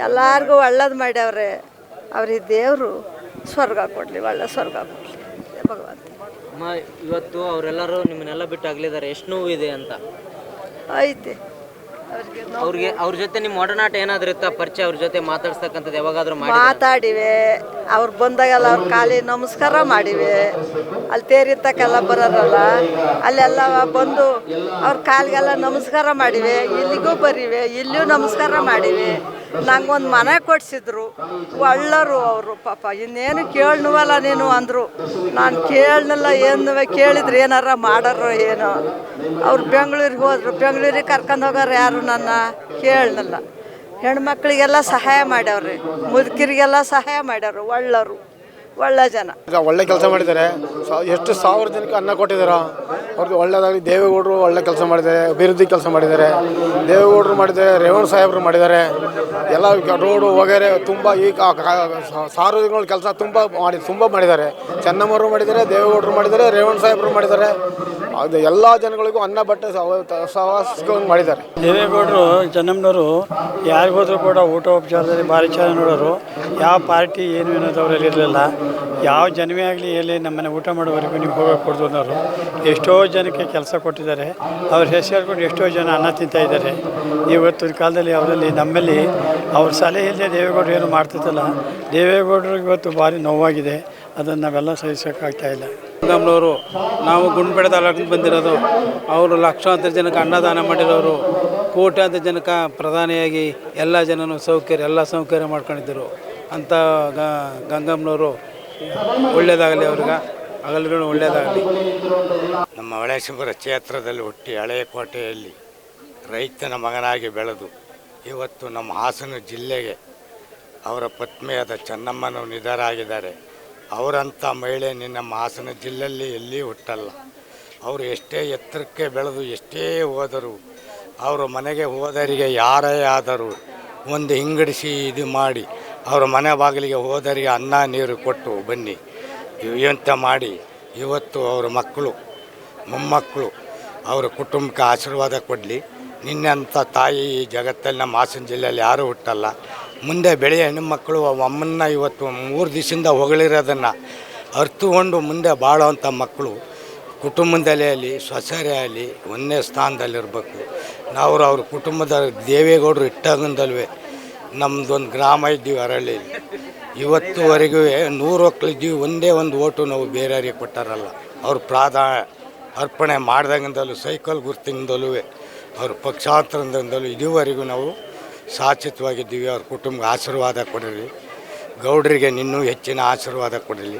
ಎಲ್ಲರಿಗೂ ಒಳ್ಳೇದು ಮಾಡ್ಯವ್ರೆ. ಅವ್ರಿಗೆ ದೇವರು ಸ್ವರ್ಗ ಕೊಡಲಿ, ಒಳ್ಳೆ ಸ್ವರ್ಗ ಕೊಡಲಿ ಭಗವಂತ. ಅಮ್ಮ, ಇವತ್ತು ಅವರೆಲ್ಲರೂ ನಿಮ್ಮನ್ನೆಲ್ಲ ಬಿಟ್ಟು ಅಗಲಿದ್ದಾರೆ, ಎಷ್ಟು ನೋವು ಇದೆ ಅಂತ ಐತೆ ಅವ್ರಿಗೆ. ಅವ್ರ ಜೊತೆ ನಿಮ್ಮ ಒಡನಾಟ ಏನಾದರೂ ಇತ್ತಾ, ಪರಿಚಯ? ಅವ್ರ ಜೊತೆ ಮಾತಾಡ್ಸ್ತಕ್ಕಂಥದ್ದು ಯಾವಾಗಾದ್ರೂ ಮಾತಾಡಿವೆ. ಅವ್ರು ಬಂದಾಗೆಲ್ಲ ಅವ್ರ ಕಾಲಿ ನಮಸ್ಕಾರ ಮಾಡಿವೆ. ಅಲ್ಲಿ ತೇರಿತ್ತಕ್ಕೆಲ್ಲ ಬರೋರಲ್ಲ, ಅಲ್ಲೆಲ್ಲ ಬಂದು ಅವ್ರ ಕಾಲಿಗೆಲ್ಲ ನಮಸ್ಕಾರ ಮಾಡಿವೆ. ಇಲ್ಲಿಗೂ ಬರೀವೆ, ಇಲ್ಲಿಯೂ ನಮಸ್ಕಾರ ಮಾಡಿವೆ. ನಂಗೊಂದು ಮನೆ ಕೊಡಿಸಿದ್ರು, ಒಳ್ಳರು ಅವರು. ಪಾಪ ಇನ್ನೇನು ಕೇಳನುವಲ್ಲ ನೀನು ಅಂದರು. ನಾನು ಕೇಳನಲ್ಲ, ಏನು ಕೇಳಿದ್ರೆ ಏನಾರ ಮಾಡಾರೋ ಏನೋ. ಅವ್ರು ಬೆಂಗಳೂರಿಗೆ ಹೋದರು, ಬೆಂಗಳೂರಿಗೆ ಕರ್ಕೊಂಡು ಹೋಗೋರು ಯಾರು ನನ್ನ ಕೇಳನಲ್ಲ. ಹೆಣ್ಮಕ್ಳಿಗೆಲ್ಲ ಸಹಾಯ ಮಾಡ್ಯವ್ರಿ, ಮುದುಕರಿಗೆಲ್ಲ ಸಹಾಯ ಮಾಡ್ಯವ್ರು. ಒಳ್ಳರು, ಒಳ್ಳೆ ಜನ. ಈಗ ಒಳ್ಳೆ ಕೆಲಸ ಮಾಡಿದ್ದಾರೆ. ಎಷ್ಟು ಸಾವಿರ ಜನಕ್ಕೆ ಅನ್ನ ಕೊಟ್ಟಿದ್ದಾರೆ. ಅವ್ರಿಗೆ ಒಳ್ಳೆಯದಾಗಲಿ. ದೇವೇಗೌಡರು ಒಳ್ಳೆ ಕೆಲಸ ಮಾಡಿದ್ದಾರೆ, ಅಭಿವೃದ್ಧಿ ಕೆಲಸ ಮಾಡಿದ್ದಾರೆ. ದೇವೇಗೌಡರು ಮಾಡಿದ್ದಾರೆ, ರೇವಣ್ಣ ಸಾಹೇಬರು ಮಾಡಿದ್ದಾರೆ. ಎಲ್ಲ ರೋಡು ವಗೇರೆ ತುಂಬ ಈ ಸಾರ್ವಜನಿಕಗಳ ಕೆಲಸ ತುಂಬ ಮಾಡಿದ್ದಾರೆ. ಚೆನ್ನಮ್ಮವರು ಮಾಡಿದ್ದಾರೆ, ದೇವೇಗೌಡರು ಮಾಡಿದ್ದಾರೆ, ರೇವಣ್ಣ ಸಾಹೇಬರು ಮಾಡಿದ್ದಾರೆ. ಅದು ಎಲ್ಲ ಜನಗಳಿಗೂ ಅನ್ನ ಬಟ್ಟೆ ಸಹವಾಸಿಕೊಂಡು ಮಾಡಿದ್ದಾರೆ. ದೇವೇಗೌಡರು ಚೆನ್ನಮ್ಮನವರು ಯಾರಿಗೋದ್ರೂ ಕೂಡ ಊಟ ಉಪಚಾರದಲ್ಲಿ ಭಾರಿ ಚೆನ್ನಾಗಿ ನೋಡೋರು. ಯಾವ ಪಾರ್ಟಿ ಏನು ಅನ್ನೋದವರಲ್ಲಿ ಇರಲಿಲ್ಲ. ಯಾವ ಜನವೇ ಆಗಲಿ ಎಲ್ಲಿ ನಮ್ಮನೆ ಊಟ ಮಾಡೋವರೆಗೂ ನೀವು ಹೋಗೋಕೆ ಕೊಡ್ದು ಅನ್ನೋರು. ಎಷ್ಟೋ ಜನಕ್ಕೆ ಕೆಲಸ ಕೊಟ್ಟಿದ್ದಾರೆ. ಅವ್ರ ಹೆಸರು ಹೇಳ್ಕೊಂಡು ಎಷ್ಟೋ ಜನ ಅನ್ನ ತಿಂತಾಯಿದ್ದಾರೆ. ಇವತ್ತಿನ ಕಾಲದಲ್ಲಿ ಅವರಲ್ಲಿ ನಮ್ಮಲ್ಲಿ ಅವ್ರ ಸಲಹೆ ಇಲ್ಲದೆ ದೇವೇಗೌಡರು ಏನು ಮಾಡ್ತಿದ್ದಲ್ಲ. ದೇವೇಗೌಡರಿಗೆ ಇವತ್ತು ಭಾರಿ ನೋವಾಗಿದೆ. ಅದನ್ನು ನಾವೆಲ್ಲ ಸಹಿಸೋಕ್ಕಾಗ್ತಾಯಿಲ್ಲ. ಗಂಗಮ್ಮನವರು ನಾವು ಗುಂಡ್ಬೇಡ ತಾಲೂಕಿಗೆ ಬಂದಿರೋದು. ಅವರು ಲಕ್ಷಾಂತರ ಜನಕ್ಕೆ ಅನ್ನದಾನ ಮಾಡಿರೋರು. ಕೋಟ್ಯಾಂತರ ಜನಕ್ಕೆ ಪ್ರಧಾನಿಯಾಗಿ ಎಲ್ಲ ಜನನೂ ಎಲ್ಲ ಸೌಕರ್ಯ ಮಾಡ್ಕೊಂಡಿದ್ದರು. ಅಂಥ ಗಂಗಮ್ಮನವರು ಒಳ್ಳೆಯದಾಗಲಿ, ಅವ್ರಿಗೆ ಅಗಲಿಗಳು ಒಳ್ಳೆಯದಾಗಲಿ. ನಮ್ಮ ಹೊಳೆಸಿಂಪುರ ಕ್ಷೇತ್ರದಲ್ಲಿ ಹುಟ್ಟಿ ಹಳೆಯ ಕೋಟೆಯಲ್ಲಿ ರೈತನ ಮಗನಾಗಿ ಬೆಳೆದು ಇವತ್ತು ನಮ್ಮ ಹಾಸನ ಜಿಲ್ಲೆಗೆ ಅವರ ಪತ್ನಿಯಾದ ಚೆನ್ನಮ್ಮನವರು ನಿಧನ ಆಗಿದ್ದಾರೆ. ಅವರಂಥ ಮಹಿಳೆ ನಮ್ಮ ಹಾಸನ ಜಿಲ್ಲೆಯಲ್ಲಿ ಎಲ್ಲಿ ಹುಟ್ಟಲ್ಲ. ಅವರು ಎಷ್ಟೇ ಎತ್ತರಕ್ಕೆ ಬೆಳೆದು ಎಷ್ಟೇ ಹೋದರು, ಅವರ ಮನೆಗೆ ಹೋದರಿಗೆ ಯಾರೇ ಆದರೂ ಒಂದು ಹಿಂಗಡಿಸಿ ಇದು ಮಾಡಿ ಅವರ ಮನೆ ಬಾಗಿಲಿಗೆ ಹೋದರಿಗೆ ಅನ್ನ ನೀರು ಕೊಟ್ಟು ಬನ್ನಿ ಎಂತ ಮಾಡಿ ಇವತ್ತು ಅವರ ಮಕ್ಕಳು ಮೊಮ್ಮಕ್ಕಳು ಅವರ ಕುಟುಂಬಕ್ಕೆ ಆಶೀರ್ವಾದ ಕೊಡಲಿ. ನಿನ್ನೆಂಥ ತಾಯಿ ಈ ಜಗತ್ತಲ್ಲಿ ನಮ್ಮ ಹಾಸನ ಜಿಲ್ಲೆಯಲ್ಲಿ ಯಾರೂ ಹುಟ್ಟಲ್ಲ. ಮುಂದೆ ಬೆಳೆಯ ಹೆಣ್ಣುಮಕ್ಕಳು ಅಮ್ಮನ್ನ ಇವತ್ತು 3 ದಿವಸದಿಂದ ಹೊಗಳಿರೋದನ್ನು ಅರ್ಥಕೊಂಡು ಮುಂದೆ ಬಾಳೋವಂಥ ಮಕ್ಕಳು ಕುಟುಂಬದಲ್ಲೇ ಆಗಲಿ ಸೊಸೆರೇ ಆಗಲಿ ಒಂದೇ ಸ್ಥಾನದಲ್ಲಿರಬೇಕು. ನಾವು ಅವ್ರ ಕುಟುಂಬದ ದೇವೇಗೌಡರು ಇಟ್ಟಾಗಂದಲ್ವೇ ನಮ್ಮದೊಂದು ಗ್ರಾಮ ಇದ್ದೀವಿ ಅರಳ್ಳಿಯಲ್ಲಿ. ಇವತ್ತುವರೆಗೂ 100 ಒಕ್ಕಲಿದ್ದೀವಿ. ಒಂದೇ ಒಂದು ಓಟು ನಾವು ಬೇರೆಯವರಿಗೆ ಕೊಟ್ಟಾರಲ್ಲ. ಅವ್ರು ಅರ್ಪಣೆ ಮಾಡ್ದಾಗಿಂದಲೂ ಸೈಕಲ್ ಗುರ್ತಿಂದಲೂ ಅವ್ರ ಪಕ್ಷಾಂತರದಿಂದಲೂ ಇದುವರೆಗೂ ನಾವು ಶಾಶ್ವತವಾಗಿದ್ದೀವಿ. ಅವ್ರ ಕುಟುಂಬಕ್ಕೆ ಆಶೀರ್ವಾದ ಕೊಡಿರಿ. ಗೌಡರಿಗೆ ಇನ್ನೂ ಹೆಚ್ಚಿನ ಆಶೀರ್ವಾದ ಕೊಡಲಿ.